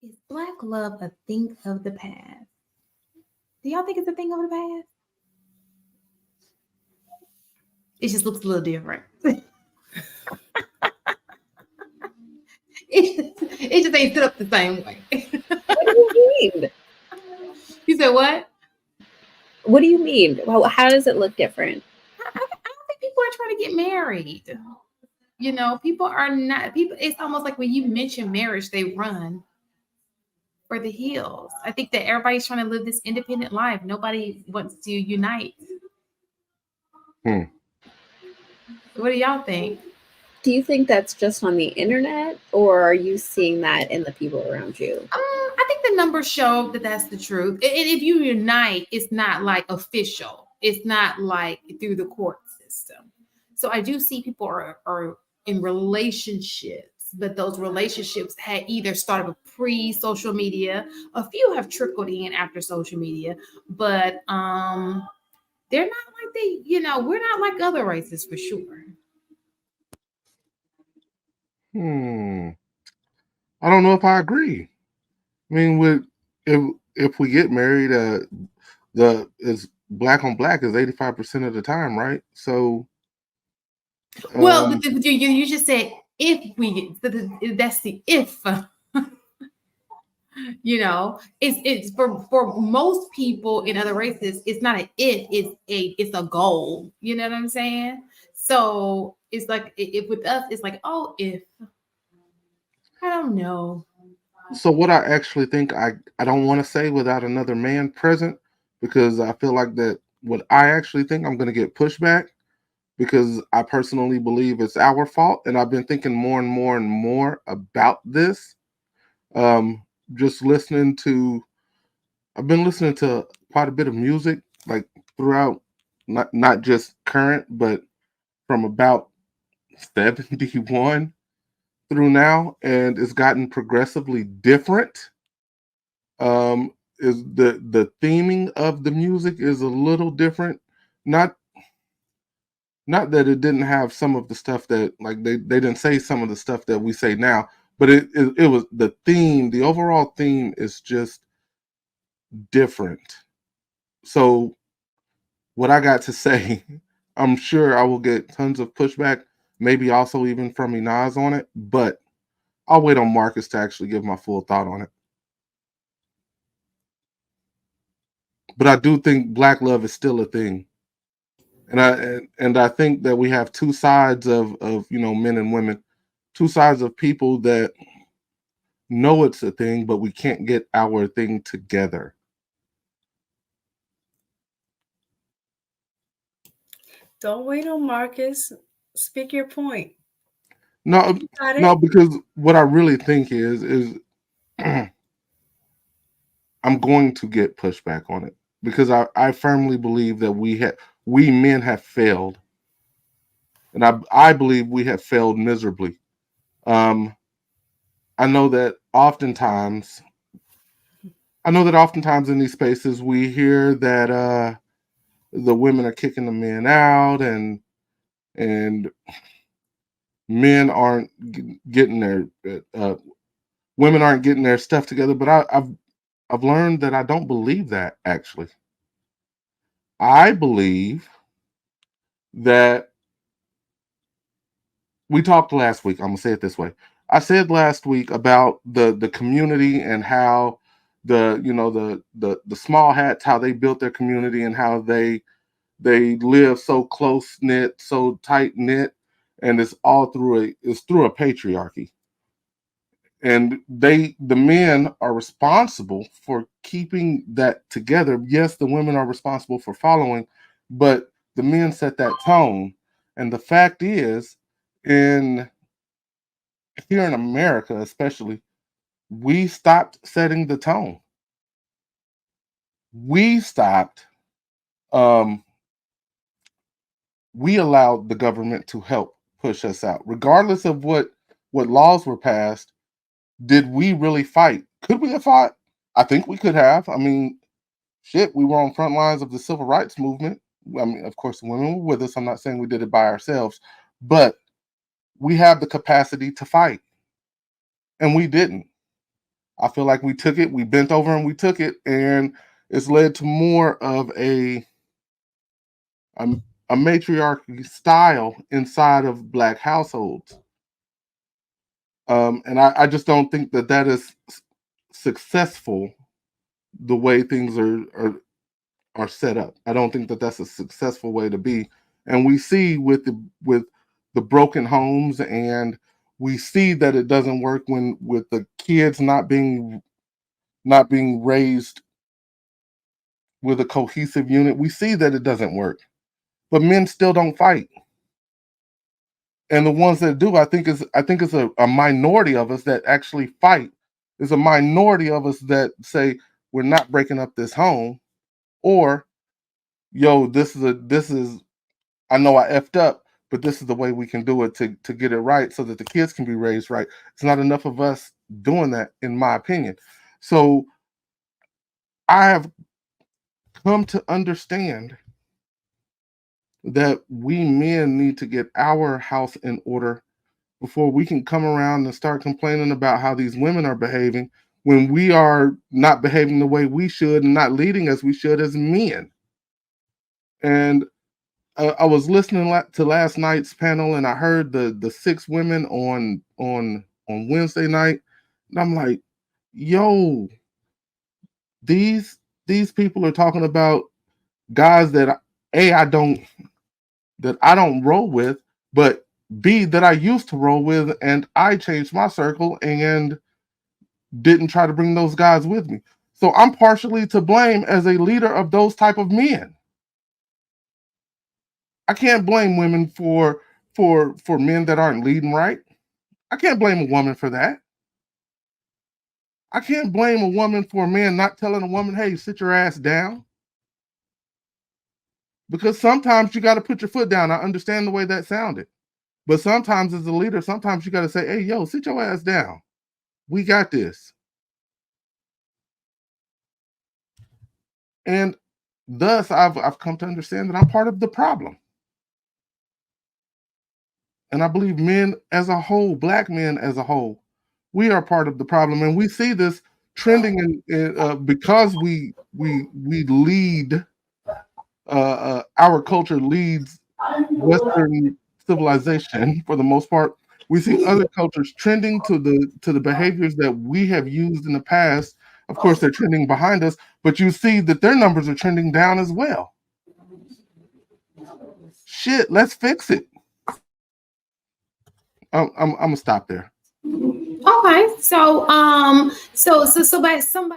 Is black love a thing of the past? Do y'all think it's a thing of the past? It just looks a little different. It just ain't set up the same way. What do you mean? You said what? What do you mean? Well, how does it look different? I don't think people are trying to get married. People are not people. It's almost like when you mention marriage, they run for the hills. I think that everybody's trying to live this independent life. Nobody wants to unite. Hmm. What do y'all think? Do you think that's just on the internet, or are you seeing that in the people around you? I think the numbers show that that's the truth. And if you unite, it's not like official. It's not like through the court system. So I do see people are in relationships, but those relationships had either started pre-social media. A few have trickled in after social media, but they're not like we're not like other races for sure. Hmm. I don't know if I agree. I mean, if we get married, the is black on black is 85% of the time, right? So, Well, um, you just said if we that's the if. It's for most people in other races, it's not an if, it's a goal. You know what I'm saying? So it's like if with us, it's like, oh, if I don't know. so what I actually think I don't want to say without another man present because I feel like that what I actually think I'm going to get pushback because I personally believe it's our fault, and I've been thinking more and more and more about this. Um, just listening to I've been listening to quite a bit of music, like throughout, not just current, but from about 71 through now, and it's gotten progressively different. Is the theming of the music is a little different. Not not that it didn't have some of the stuff that like they didn't say some of the stuff that we say now, but it was the theme. The overall theme is just different. So what I got to say, I'm sure I will get tons of pushback, maybe also even from Inaz on it, but I'll wait on Marcus to actually give my full thought on it. But I do think black love is still a thing. And I think that we have two sides of men and women, two sides of people that know it's a thing, but we can't get our thing together. Don't wait on Marcus. Speak your point. No, Got no, it? because what I really think is I'm going to get pushback on it because I firmly believe that we men have failed, and I believe we have failed miserably. Um, I know that oftentimes in these spaces we hear that the women are kicking the men out and men aren't getting their uh, women aren't getting their stuff together. But I've learned that I don't believe that actually. I believe that we talked last week. I'm gonna say it this way. I said last week about the community and how the small hats, how they built their community and how they live so close knit, so tight knit, and it's through a patriarchy. And the men are responsible for keeping that together. Yes, the women are responsible for following, but the men set that tone. And the fact is, in here in America, especially, we stopped setting the tone. We stopped. Um, we allowed the government to help push us out, regardless of what laws were passed. Did we really fight? Could we have fought? I think we could have. I mean, shit, we were on front lines of the civil rights movement. I mean, of course, the women were with us. I'm not saying we did it by ourselves, but we have the capacity to fight, and we didn't. I feel like we took it, we bent over and we took it, and it's led to more of a matriarchy style inside of Black households. And I just don't think that that is successful the way things are set up. I don't think that that's a successful way to be. And we see with the broken homes, and we see that it doesn't work when with the kids not being raised with a cohesive unit. We see that it doesn't work. But men still don't fight. And the ones that do, I think it's a minority of us that actually fight. There's a minority of us that say we're not breaking up this home, or yo, this is I know I effed up, but this is the way we can do it to get it right so that the kids can be raised right. It's not enough of us doing that, in my opinion. So I have come to understand that we men need to get our house in order before we can come around and start complaining about how these women are behaving when we are not behaving the way we should and not leading as we should as men. And I was listening to last night's panel, and I heard the 6 women on Wednesday night, and I'm like, yo, these people are talking about guys that I don't roll with, but B, that I used to roll with, and I changed my circle and didn't try to bring those guys with me. So I'm partially to blame as a leader of those type of men. I can't blame women for men that aren't leading right. I can't blame a woman for that. I can't blame a woman for a man not telling a woman, hey, sit your ass down. Because sometimes you got to put your foot down. I understand the way that sounded. But sometimes as a leader, sometimes you got to say, hey, yo, sit your ass down. We got this. And thus, I've come to understand that I'm part of the problem. And I believe men as a whole, Black men as a whole, we are part of the problem. And we see this trending because we lead, our culture leads Western civilization for the most part. We see other cultures trending to the behaviors that we have used in the past. Of course, they're trending behind us, but you see that their numbers are trending down as well. Shit, let's fix it. I'm gonna stop there. Okay, so somebody